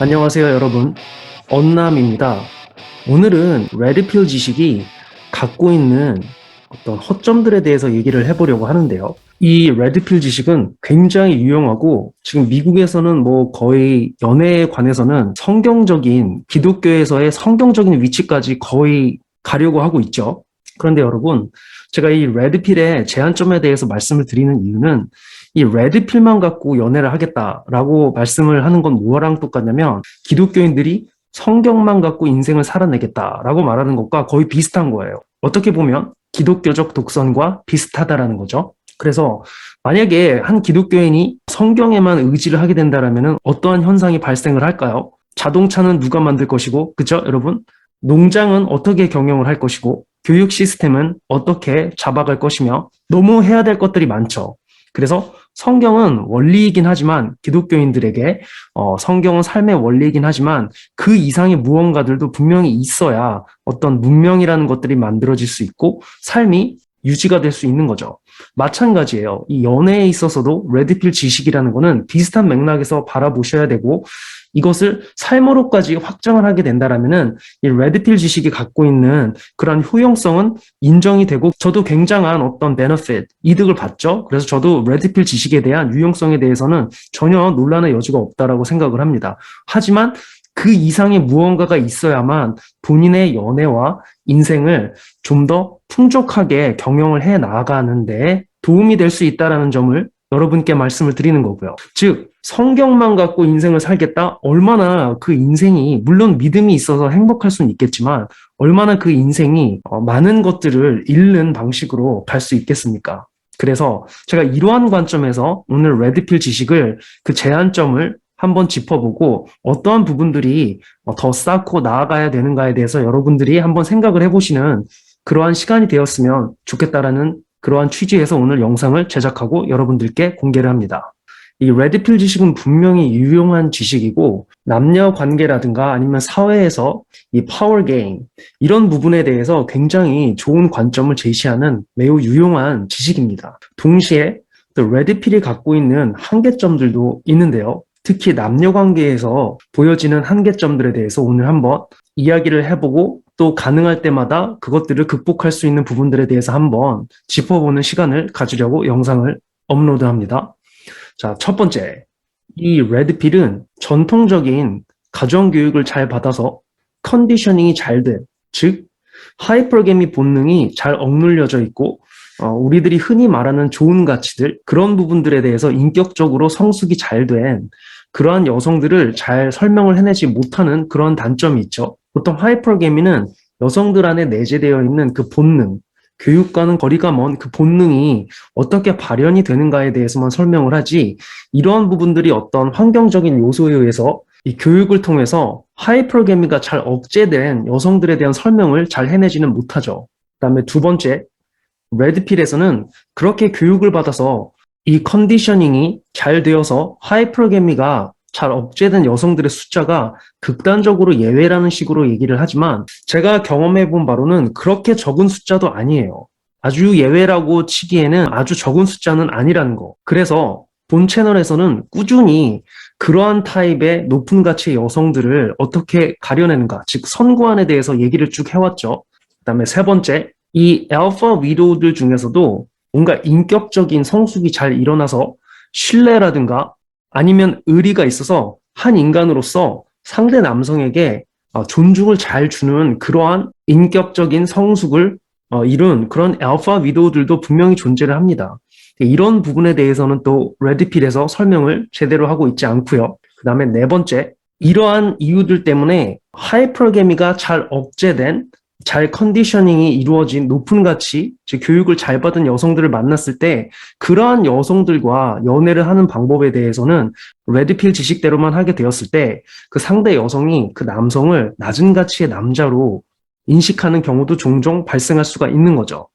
안녕하세요, 여러분. 언남입니다. 오늘은 레드필 지식이 갖고 있는 어떤 허점들에 대해서 얘기를 해보려고 하는데요. 이 레드필 지식은 굉장히 유용하고 지금 미국에서는 뭐 거의 연애에 관해서는 성경적인 기독교에서의 성경적인 위치까지 거의 가려고 하고 있죠. 그런데 여러분, 제가 이 레드필의 제한점에 대해서 말씀을 드리는 이유는 이 레드필만 갖고 연애를 하겠다라고 말씀을 하는 건 뭐랑 똑같냐면 기독교인들이 성경만 갖고 인생을 살아내겠다라고 말하는 것과 거의 비슷한 거예요. 어떻게 보면 기독교적 독선과 비슷하다라는 거죠. 그래서 만약에 한 기독교인이 성경에만 의지를 하게 된다면 어떠한 현상이 발생을 할까요? 자동차는 누가 만들 것이고, 그죠, 여러분? 농장은 어떻게 경영을 할 것이고, 교육 시스템은 어떻게 잡아갈 것이며, 너무 해야 될 것들이 많죠. 그래서 성경은 원리이긴 하지만 기독교인들에게 성경은 삶의 원리이긴 하지만 그 이상의 무언가들도 분명히 있어야 어떤 문명이라는 것들이 만들어질 수 있고 삶이 유지가 될 수 있는 거죠. 마찬가지예요. 이 연애에 있어서도 레드필 지식이라는 거는 비슷한 맥락에서 바라보셔야 되고 이것을 삶으로까지 확장을 하게 된다라면은 이 레드필 지식이 갖고 있는 그런 효용성은 인정이 되고 저도 굉장한 어떤 베너핏, 이득을 봤죠. 그래서 저도 레드필 지식에 대한 유용성에 대해서는 전혀 논란의 여지가 없다라고 생각을 합니다. 하지만 그 이상의 무언가가 있어야만 본인의 연애와 인생을 좀 더 풍족하게 경영을 해 나가는데 도움이 될 수 있다는 점을 여러분께 말씀을 드리는 거고요. 즉 성경만 갖고 인생을 살겠다? 얼마나 그 인생이 물론 믿음이 있어서 행복할 수는 있겠지만 얼마나 그 인생이 많은 것들을 잃는 방식으로 갈 수 있겠습니까? 그래서 제가 이러한 관점에서 오늘 레드필 지식을 그 제한점을 한번 짚어보고 어떠한 부분들이 더 쌓고 나아가야 되는가에 대해서 여러분들이 한번 생각을 해보시는 그러한 시간이 되었으면 좋겠다라는 그러한 취지에서 오늘 영상을 제작하고 여러분들께 공개를 합니다. 이 레드필 지식은 분명히 유용한 지식이고 남녀 관계라든가 아니면 사회에서 이 파워 게임 이런 부분에 대해서 굉장히 좋은 관점을 제시하는 매우 유용한 지식입니다. 동시에 또 레드필이 갖고 있는 한계점들도 있는데요. 특히 남녀 관계에서 보여지는 한계점들에 대해서 오늘 한번 이야기를 해보고 또 가능할 때마다 그것들을 극복할 수 있는 부분들에 대해서 한번 짚어보는 시간을 가지려고 영상을 업로드합니다. 자, 첫 번째, 이 레드필은 전통적인 가정교육을 잘 받아서 컨디셔닝이 잘 된, 즉 하이퍼게미 본능이 잘 억눌려져 있고 우리들이 흔히 말하는 좋은 가치들, 그런 부분들에 대해서 인격적으로 성숙이 잘 된 그러한 여성들을 잘 설명을 해내지 못하는 그런 단점이 있죠. 보통 하이퍼게미는 여성들 안에 내재되어 있는 그 본능, 교육과는 거리가 먼 그 본능이 어떻게 발현이 되는가에 대해서만 설명을 하지 이러한 부분들이 어떤 환경적인 요소에 의해서 이 교육을 통해서 하이퍼게미가 잘 억제된 여성들에 대한 설명을 잘 해내지는 못하죠. 그다음에 두 번째, 레드필에서는 그렇게 교육을 받아서 이 컨디셔닝이 잘 되어서 하이퍼게미가 잘 억제된 여성들의 숫자가 극단적으로 예외라는 식으로 얘기를 하지만 제가 경험해 본 바로는 그렇게 적은 숫자도 아니에요. 아주 예외라고 치기에는 아주 적은 숫자는 아니라는 거. 그래서 본 채널에서는 꾸준히 그러한 타입의 높은 가치의 여성들을 어떻게 가려내는가, 즉 선구안에 대해서 얘기를 쭉 해왔죠. 그다음에 세 번째, 이 알파 위도우들 중에서도 뭔가 인격적인 성숙이 잘 일어나서 신뢰라든가 아니면 의리가 있어서 한 인간으로서 상대 남성에게 존중을 잘 주는 그러한 인격적인 성숙을 이룬 그런 알파 위도우들도 분명히 존재를 합니다. 이런 부분에 대해서는 또 레드필에서 설명을 제대로 하고 있지 않고요. 그 다음에 네 번째, 이러한 이유들 때문에 하이퍼게미가 잘 억제된 잘 컨디셔닝이 이루어진 높은 가치, 즉 교육을 잘 받은 여성들을 만났을 때 그러한 여성들과 연애를 하는 방법에 대해서는 레드필 지식대로만 하게 되었을 때 그 상대 여성이 그 남성을 낮은 가치의 남자로 인식하는 경우도 종종 발생할 수가 있는 거죠.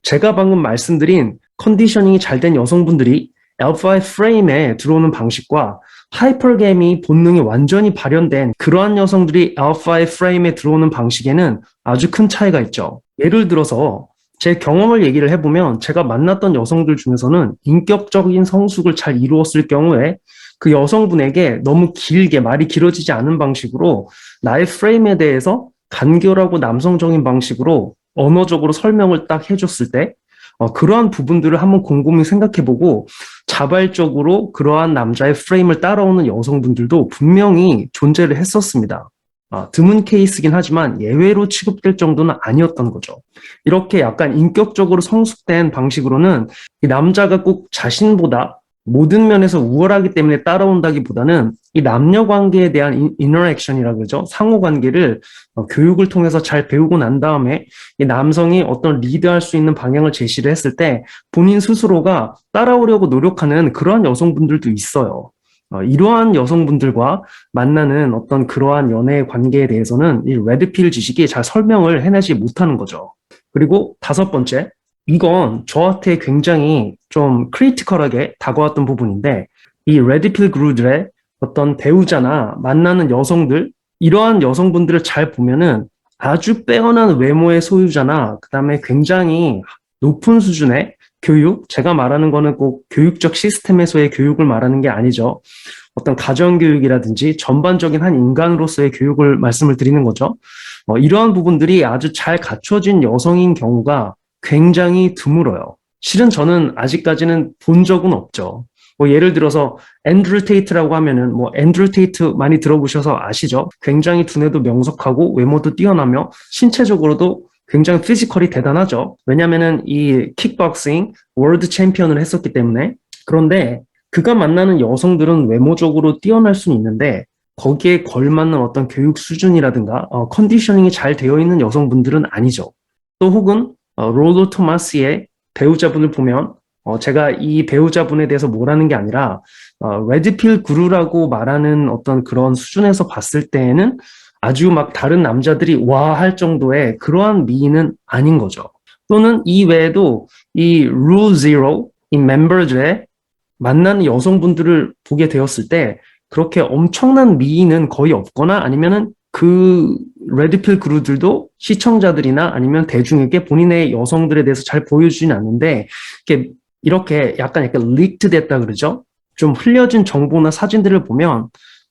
제가 방금 말씀드린 컨디셔닝이 잘 된 여성분들이 알파의 프레임에 들어오는 방식과 하이퍼게미 본능이 완전히 발현된 그러한 여성들이 알파의 프레임에 들어오는 방식에는 아주 큰 차이가 있죠. 예를 들어서 제 경험을 얘기를 해보면 제가 만났던 여성들 중에서는 인격적인 성숙을 잘 이루었을 경우에 그 여성분에게 너무 길게 말이 길어지지 않은 방식으로 나의 프레임에 대해서 간결하고 남성적인 방식으로 언어적으로 설명을 딱 해줬을 때 그러한 부분들을 한번 곰곰이 생각해보고 자발적으로 그러한 남자의 프레임을 따라오는 여성분들도 분명히 존재를 했었습니다. 드문 케이스긴 하지만 예외로 취급될 정도는 아니었던 거죠. 이렇게 약간 인격적으로 성숙된 방식으로는 이 남자가 꼭 자신보다 모든 면에서 우월하기 때문에 따라온다기보다는 이 남녀 관계에 대한 인터랙션이라 그러죠. 상호 관계를 교육을 통해서 잘 배우고 난 다음에 이 남성이 어떤 리드할 수 있는 방향을 제시를 했을 때 본인 스스로가 따라오려고 노력하는 그러한 여성분들도 있어요. 이러한 여성분들과 만나는 어떤 그러한 연애 관계에 대해서는 이 레드필 지식이 잘 설명을 해내지 못하는 거죠. 그리고 다섯 번째, 이건 저한테 굉장히 좀 크리티컬하게 다가왔던 부분인데 이 레드필 그루들의 어떤 배우자나 만나는 여성들, 이러한 여성분들을 잘 보면은 아주 빼어난 외모의 소유자나 그다음에 굉장히 높은 수준의 교육, 제가 말하는 거는 꼭 교육적 시스템에서의 교육을 말하는 게 아니죠. 어떤 가정교육이라든지 전반적인 한 인간으로서의 교육을 말씀을 드리는 거죠. 이러한 부분들이 아주 잘 갖춰진 여성인 경우가 굉장히 드물어요. 실은 저는 아직까지는 본 적은 없죠. 예를 들어서 앤드류 테이트라고 하면은 앤드류 테이트 많이 들어보셔서 아시죠? 굉장히 두뇌도 명석하고 외모도 뛰어나며 신체적으로도 굉장히 피지컬이 대단하죠. 왜냐면은 이 킥박싱 월드 챔피언을 했었기 때문에. 그런데 그가 만나는 여성들은 외모적으로 뛰어날 수는 있는데 거기에 걸맞는 어떤 교육 수준이라든가 컨디셔닝이 잘 되어 있는 여성분들은 아니죠. 또 혹은 롤러 토마스의 배우자분을 보면 제가 이 배우자분에 대해서 뭐라는 게 아니라 레드필 그루라고 말하는 어떤 그런 수준에서 봤을 때에는 아주 막 다른 남자들이 와 할 정도의 그러한 미인은 아닌 거죠. 또는 이 외에도 이 룰 제로, 이 멤버들의 만나는 여성분들을 보게 되었을 때 그렇게 엄청난 미인은 거의 없거나 아니면은 그 레드필 그루들도 시청자들이나 아니면 대중에게 본인의 여성들에 대해서 잘 보여주진 않는데 이렇게 약간 리크트 됐다 그러죠. 좀 흘려진 정보나 사진들을 보면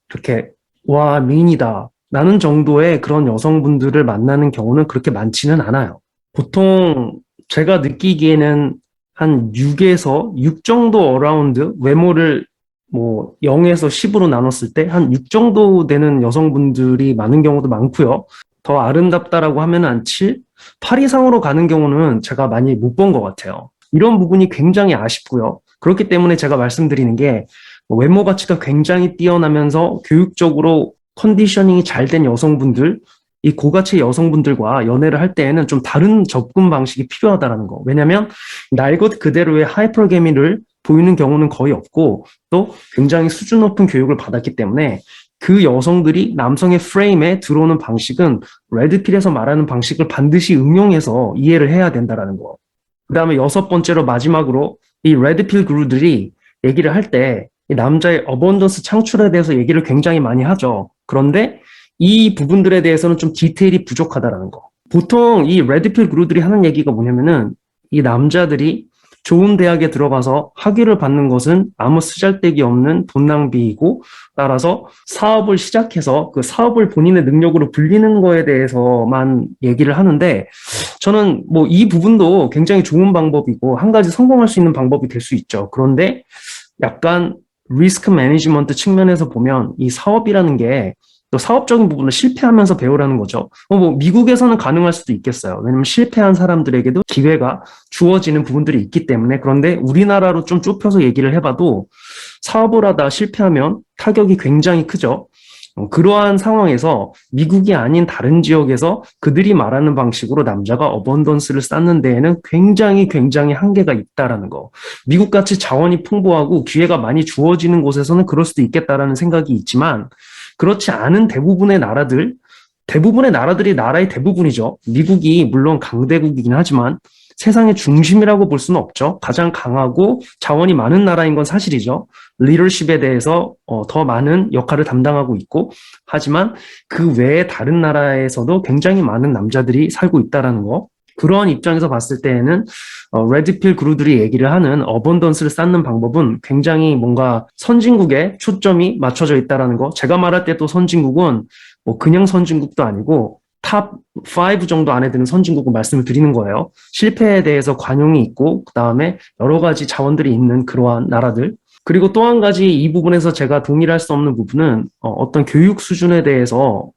이렇게 와 미인이다 라는 정도의 그런 여성분들을 만나는 경우는 그렇게 많지는 않아요. 보통 제가 느끼기에는 한 6에서 6 정도 어라운드 외모를 0에서 10으로 나눴을 때 한 6 정도 되는 여성분들이 많은 경우도 많고요. 더 아름답다라고 하면 한 7, 8 이상으로 가는 경우는 제가 많이 못 본 것 같아요. 이런 부분이 굉장히 아쉽고요. 그렇기 때문에 제가 말씀드리는 게 외모 가치가 굉장히 뛰어나면서 교육적으로 컨디셔닝이 잘 된 여성분들, 이 고가치 여성분들과 연애를 할 때에는 좀 다른 접근 방식이 필요하다는 거. 왜냐하면 날 것 그대로의 하이퍼게미를 보이는 경우는 거의 없고 또 굉장히 수준 높은 교육을 받았기 때문에 그 여성들이 남성의 프레임에 들어오는 방식은 레드필에서 말하는 방식을 반드시 응용해서 이해를 해야 된다는 거. 그 다음에 여섯 번째로 마지막으로 이 레드필 그루들이 얘기를 할 때 이 남자의 어번던스 창출에 대해서 얘기를 굉장히 많이 하죠. 그런데 이 부분들에 대해서는 좀 디테일이 부족하다라는 거. 보통 이 레드필 그루들이 하는 얘기가 뭐냐면은 이 남자들이 좋은 대학에 들어가서 학위를 받는 것은 아무 쓰잘데기 없는 돈 낭비이고 따라서 사업을 시작해서 그 사업을 본인의 능력으로 불리는 거에 대해서만 얘기를 하는데 저는 이 부분도 굉장히 좋은 방법이고 한 가지 성공할 수 있는 방법이 될 수 있죠. 그런데 약간 리스크 매니지먼트 측면에서 보면 이 사업이라는 게 또 사업적인 부분을 실패하면서 배우라는 거죠. 미국에서는 가능할 수도 있겠어요. 왜냐면 실패한 사람들에게도 기회가 주어지는 부분들이 있기 때문에. 그런데 우리나라로 좀 좁혀서 얘기를 해봐도 사업을 하다 실패하면 타격이 굉장히 크죠. 그러한 상황에서 미국이 아닌 다른 지역에서 그들이 말하는 방식으로 남자가 어번던스를 쌓는 데에는 굉장히 한계가 있다라는 거. 미국같이 자원이 풍부하고 기회가 많이 주어지는 곳에서는 그럴 수도 있겠다라는 생각이 있지만 그렇지 않은 대부분의 나라들이 나라의 대부분이죠. 미국이 물론 강대국이긴 하지만 세상의 중심이라고 볼 수는 없죠. 가장 강하고 자원이 많은 나라인 건 사실이죠. 리더십에 대해서 더 많은 역할을 담당하고 있고 하지만 그 외에 다른 나라에서도 굉장히 많은 남자들이 살고 있다는 거. 그런 입장에서 봤을 때에는 레드필 그루들이 얘기를 하는 어번던스를 쌓는 방법은 굉장히 뭔가 선진국에 초점이 맞춰져 있다는 거. 제가 말할 때 또 선진국은 뭐 그냥 선진국도 아니고 탑 5 정도 안에 드는 선진국을 말씀을 드리는 거예요. 실패에 대해서 관용이 있고 그다음에 여러 가지 자원들이 있는 그러한 나라들. 그리고 또 한 가지 이 부분에서 제가 동의를 할 수 없는 부분은 어떤 교육 수준에 대해서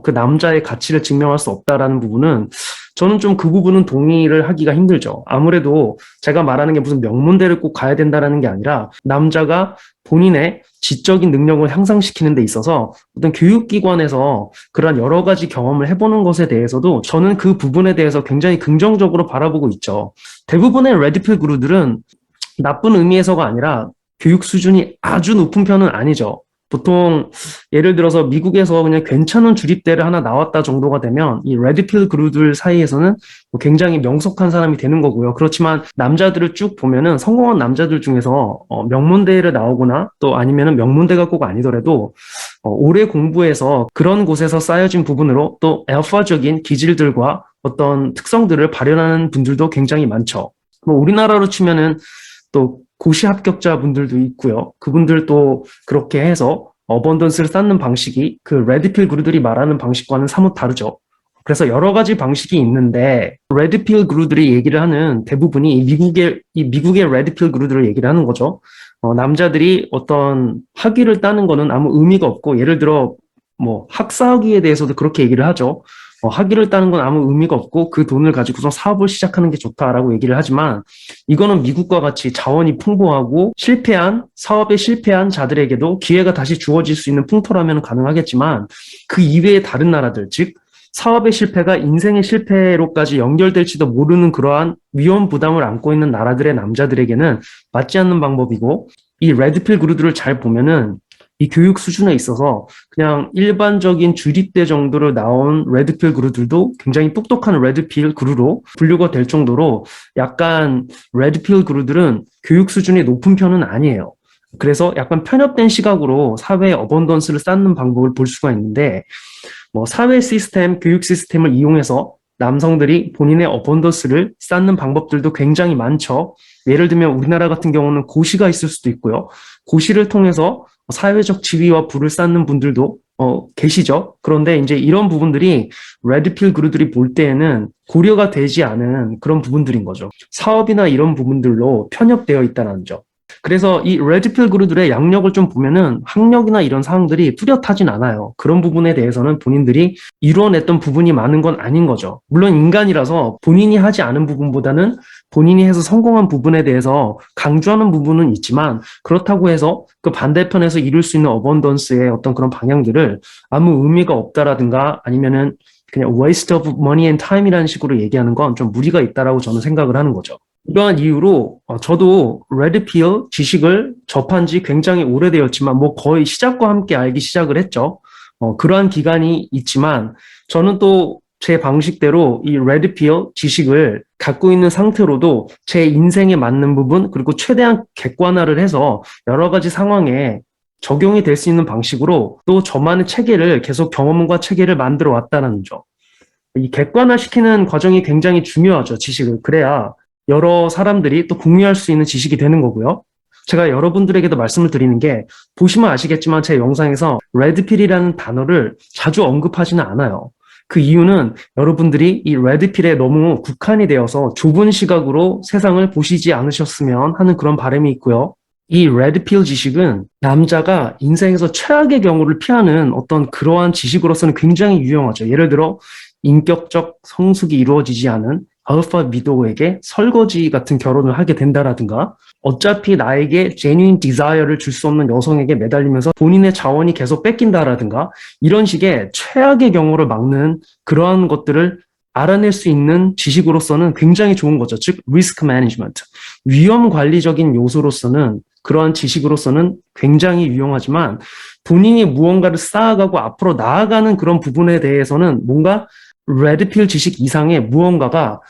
그 남자의 가치를 증명할 수 없다라는 부분은 저는 좀 그 부분은 동의를 하기가 힘들죠. 아무래도 제가 말하는 게 무슨 명문대를 꼭 가야 된다라는 게 아니라 남자가 본인의 지적인 능력을 향상시키는 데 있어서 어떤 교육기관에서 그런 여러 가지 경험을 해보는 것에 대해서도 저는 그 부분에 대해서 굉장히 긍정적으로 바라보고 있죠. 대부분의 레드필 그루들은 나쁜 의미에서가 아니라 교육 수준이 아주 높은 편은 아니죠. 보통 예를 들어서 미국에서 그냥 괜찮은 주립대를 하나 나왔다 정도가 되면 이 레드필 그루들 사이에서는 뭐 굉장히 명석한 사람이 되는 거고요. 그렇지만 남자들을 쭉 보면은 성공한 남자들 중에서 명문대를 나오거나 또 아니면은 명문대가 꼭 아니더라도 오래 공부해서 그런 곳에서 쌓여진 부분으로 또 알파적인 기질들과 어떤 특성들을 발현하는 분들도 굉장히 많죠. 뭐 우리나라로 치면은 또 고시 합격자분들도 있고요. 그분들도 그렇게 해서 어번던스를 쌓는 방식이 그 레드필 그루들이 말하는 방식과는 사뭇 다르죠. 그래서 여러 가지 방식이 있는데 레드필 그루들이 얘기를 하는 대부분이 이 미국의 레드필 그루들을 얘기를 하는 거죠. 남자들이 어떤 학위를 따는 거는 아무 의미가 없고 예를 들어 뭐 학사학위에 대해서도 그렇게 얘기를 하죠. 학위를 따는 건 아무 의미가 없고 그 돈을 가지고서 사업을 시작하는 게 좋다라고 얘기를 하지만 이거는 미국과 같이 자원이 풍부하고 사업에 실패한 자들에게도 기회가 다시 주어질 수 있는 풍토라면 가능하겠지만 그 이외의 다른 나라들, 즉 사업의 실패가 인생의 실패로까지 연결될지도 모르는 그러한 위험 부담을 안고 있는 나라들의 남자들에게는 맞지 않는 방법이고 이 레드필 그루들을 잘 보면은 이 교육 수준에 있어서 그냥 일반적인 주립대 정도로 나온 레드필 그루들도 굉장히 똑똑한 레드필 그루로 분류가 될 정도로 약간 레드필 그루들은 교육 수준이 높은 편은 아니에요. 그래서 약간 편협된 시각으로 사회의 어번던스를 쌓는 방법을 볼 수가 있는데 뭐 사회 시스템, 교육 시스템을 이용해서 남성들이 본인의 어번던스를 쌓는 방법들도 굉장히 많죠. 예를 들면 우리나라 같은 경우는 고시가 있을 수도 있고요. 고시를 통해서 사회적 지위와 부를 쌓는 분들도 계시죠. 그런데 이제 이런 부분들이 레드필 그루들이 볼 때에는 고려가 되지 않은 그런 부분들인 거죠. 사업이나 이런 부분들로 편협되어 있다는 점. 그래서 이 레드필 그루들의 양력을 좀 보면은 학력이나 이런 사항들이 뚜렷하진 않아요. 그런 부분에 대해서는 본인들이 이루어냈던 부분이 많은 건 아닌 거죠. 물론 인간이라서 본인이 하지 않은 부분보다는 본인이 해서 성공한 부분에 대해서 강조하는 부분은 있지만 그렇다고 해서 그 반대편에서 이룰 수 있는 어번던스의 어떤 그런 방향들을 아무 의미가 없다라든가 아니면은 그냥 waste of money and time이라는 식으로 얘기하는 건 좀 무리가 있다라고 저는 생각을 하는 거죠. 이러한 이유로 저도 레드필 지식을 접한 지 굉장히 오래되었지만 뭐 거의 시작과 함께 알기 시작을 했죠. 그러한 기간이 있지만 저는 또 제 방식대로 이 레드필 지식을 갖고 있는 상태로도 제 인생에 맞는 부분 그리고 최대한 객관화를 해서 여러 가지 상황에 적용이 될 수 있는 방식으로 또 저만의 체계를 계속 경험과 체계를 만들어 왔다는 점. 이 객관화시키는 과정이 굉장히 중요하죠, 지식을. 그래야 여러 사람들이 또 공유할 수 있는 지식이 되는 거고요. 제가 여러분들에게도 말씀을 드리는 게 보시면 아시겠지만 제 영상에서 레드필이라는 단어를 자주 언급하지는 않아요. 그 이유는 여러분들이 이 레드필에 너무 국한이 되어서 좁은 시각으로 세상을 보시지 않으셨으면 하는 그런 바람이 있고요. 이 레드필 지식은 남자가 인생에서 최악의 경우를 피하는 어떤 그러한 지식으로서는 굉장히 유용하죠. 예를 들어 인격적 성숙이 이루어지지 않은 알파 미도에게 설거지 같은 결혼을 하게 된다라든가 어차피 나에게 genuine desire를 줄 수 없는 여성에게 매달리면서 본인의 자원이 계속 뺏긴다라든가 이런 식의 최악의 경우를 막는 그러한 것들을 알아낼 수 있는 지식으로서는 굉장히 좋은 거죠. 즉 risk management, 위험 관리적인 요소로서는 그러한 지식으로서는 굉장히 유용하지만 본인이 무언가를 쌓아가고 앞으로 나아가는 그런 부분에 대해서는 뭔가 레드필 지식 이상의 무언가가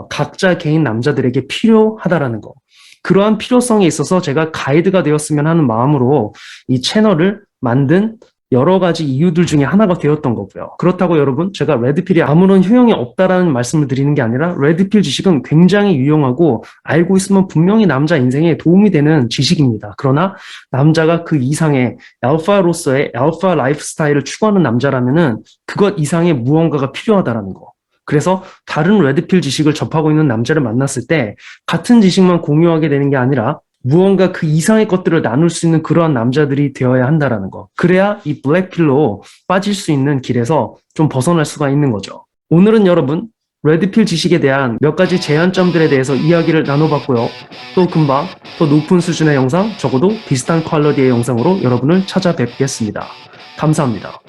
각자 개인 남자들에게 필요하다라는 거. 그러한 필요성에 있어서 제가 가이드가 되었으면 하는 마음으로 이 채널을 만든 여러 가지 이유들 중에 하나가 되었던 거고요. 그렇다고 여러분, 제가 레드필이 아무런 효용이 없다라는 말씀을 드리는 게 아니라 레드필 지식은 굉장히 유용하고 알고 있으면 분명히 남자 인생에 도움이 되는 지식입니다. 그러나 남자가 그 이상의 알파로서의 알파 라이프 스타일을 추구하는 남자라면은 그것 이상의 무언가가 필요하다라는 거. 그래서 다른 레드필 지식을 접하고 있는 남자를 만났을 때 같은 지식만 공유하게 되는 게 아니라 무언가 그 이상의 것들을 나눌 수 있는 그러한 남자들이 되어야 한다라는 거. 그래야 이 블랙필로 빠질 수 있는 길에서 좀 벗어날 수가 있는 거죠. 오늘은 여러분 레드필 지식에 대한 몇 가지 제한점들에 대해서 이야기를 나눠봤고요. 또 금방 더 높은 수준의 영상, 적어도 비슷한 퀄러티의 영상으로 여러분을 찾아뵙겠습니다. 감사합니다.